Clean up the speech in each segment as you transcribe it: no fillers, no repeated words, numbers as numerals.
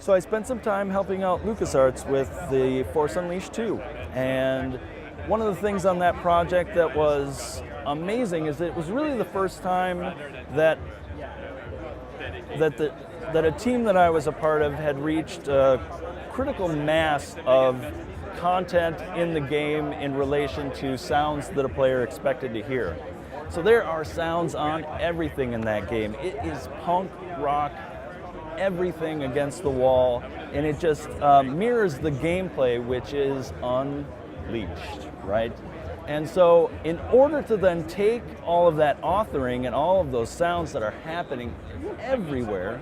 So I spent some time helping out LucasArts with the Force Unleashed 2. And one of the things on that project that was amazing is that it was really the first time that a team that I was a part of had reached a critical mass of content in the game in relation to sounds that a player expected to hear. So there are sounds on everything in that game. It is punk, rock, everything against the wall, and it just mirrors the gameplay, which is unleashed, right? And so in order to then take all of that authoring and all of those sounds that are happening everywhere,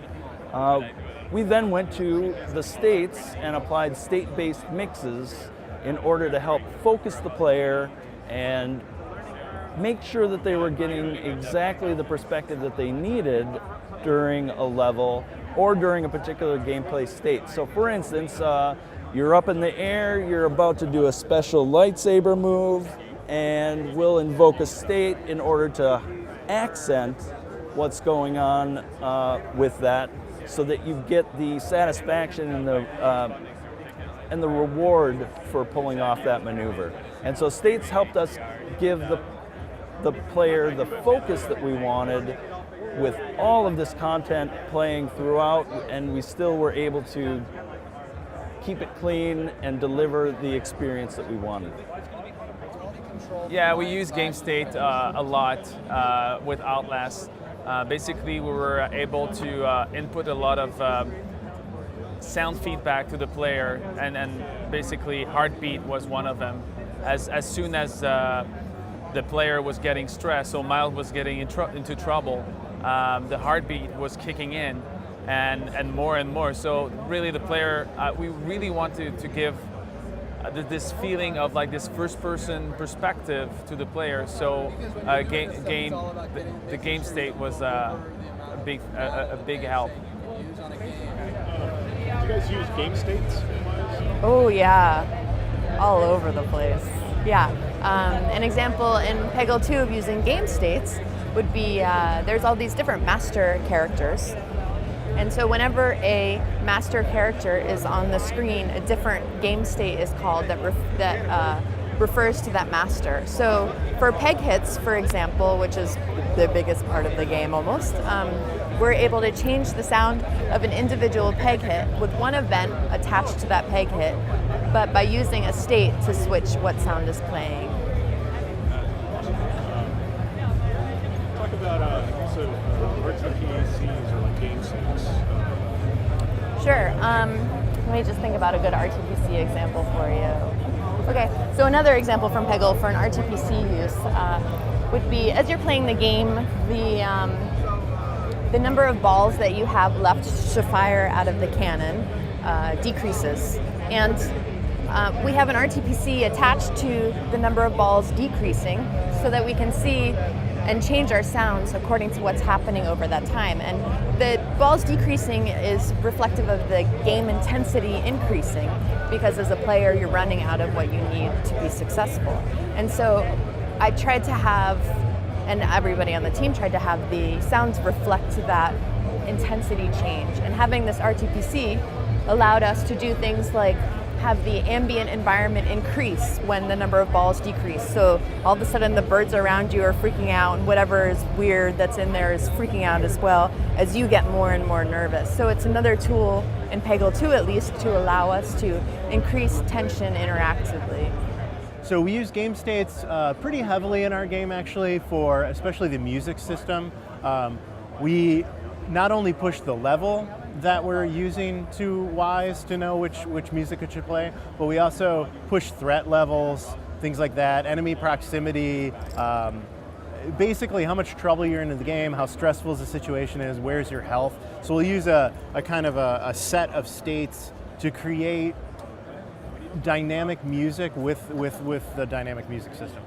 we then went to the states and applied state-based mixes in order to help focus the player and make sure that they were getting exactly the perspective that they needed during a level or during a particular gameplay state. So for instance, you're up in the air, you're about to do a special lightsaber move, and we'll invoke a state in order to accent what's going on with that, so that you get the satisfaction and the reward for pulling off that maneuver. And so states helped us give the player the focus that we wanted with all of this content playing throughout, and we still were able to keep it clean and deliver the experience that we wanted. Yeah, we use GameState a lot with Outlast. Basically, we were able to input a lot of sound feedback to the player, and basically heartbeat was one of them. As soon as the player was getting stressed, so Miles was getting into trouble, the heartbeat was kicking in, and more. So really, the player, we really wanted to give this feeling of like this first-person perspective to the player. So the game state was a big help. Do you guys use game states? Oh yeah, all over the place. Yeah, an example in Peggle 2 of using game states would be there's all these different master characters. And so whenever a master character is on the screen, a different game state is called that refers to that master. So for peg hits, for example, which is the biggest part of the game almost, we're able to change the sound of an individual peg hit with one event attached to that peg hit, but by using a state to switch what sound is playing. Talk about RTPCs or like game states. Sure. Let me just think about a good RTPC example for you. Okay, so another example from Peggle for an RTPC use would be, as you're playing the game, the number of balls that you have left to fire out of the cannon decreases. And we have an RTPC attached to the number of balls decreasing so that we can see and change our sounds according to what's happening over that time. And the balls decreasing is reflective of the game intensity increasing, because as a player you're running out of what you need to be successful. And so I tried to have, and everybody on the team tried to have the sounds reflect that intensity change. And having this RTPC allowed us to do things like have the ambient environment increase when the number of balls decrease. So all of a sudden the birds around you are freaking out, and whatever is weird that's in there is freaking out as well as you get more and more nervous. So it's another tool in Peggle 2 at least to allow us to increase tension interactively. So we use game states pretty heavily in our game actually, for especially the music system. We not only push the level that we're using to WISE to know which music it should play, but we also push threat levels, things like that, enemy proximity, basically how much trouble you're in the game, how stressful the situation is, where's your health. So we'll use a kind of a set of states to create dynamic music with the dynamic music system.